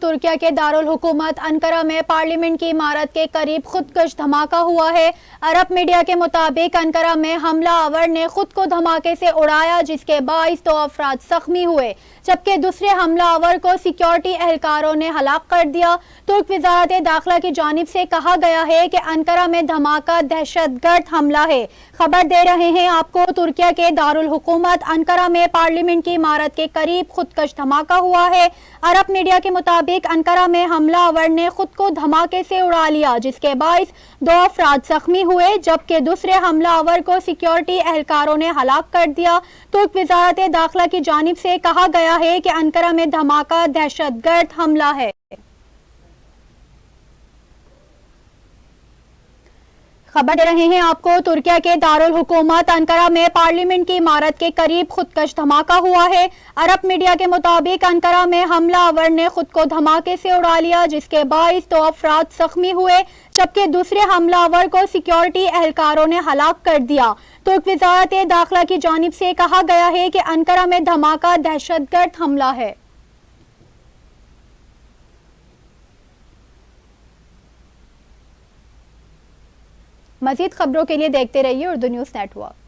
तुर्किया के दारुल हुकूमत अंकारा में पार्लियामेंट की इमारत के करीब खुदकश धमाका हुआ है। अरब मीडिया के मुताबिक अंकारा में हमला आवर ने खुद को धमाके से उड़ाया, जिसके बाइस 2 अफराद जख्मी हुए, जबकि दूसरे हमला आवर को सिक्योरिटी एहलकारों ने हलाक कर दिया। तुर्क वजारत दाखिला की जानिब से कहा गया है कि अंकारा में धमाका दहशतगर्द हमला है। खबर दे रहे हैं आपको, तुर्किया के दारुल हुकूमत अंकारा में पार्लियामेंट की इमारत के करीब खुदकश धमाका हुआ है। अरब मीडिया के मुताबिक अंकारा में हमला आवर ने खुद को धमाके से उड़ा लिया, जिसके बाइस 2 अफराद जख्मी हुए, जबकि दूसरे हमला आवर को सिक्योरिटी एहलकारों ने हलाक कर दिया। तुर्क वजारत दाखिला की जानिब से कहा गया है कि अंकारा में धमाका दहशतगर्द हमला है। खबर दे रहे हैं आपको, तुर्किया के दारुल हुकूमत अंकारा में पार्लियामेंट की इमारत के करीब खुदकश धमाका हुआ है। अरब मीडिया के मुताबिक अंकारा में हमला आवर ने खुद को धमाके से उड़ा लिया, जिसके बाइस 2 अफराद जख्मी हुए, जबकि दूसरे हमला आवर को सिक्योरिटी एहलकारों ने हलाक कर दिया। तुर्क वजारत दाखिला की जानिब से कहा गया है कि अंकारा में धमाका दहशतगर्द हमला है। मज़ीद खबरों के लिए देखते रहिए उर्दू न्यूज़ नेटवर्क।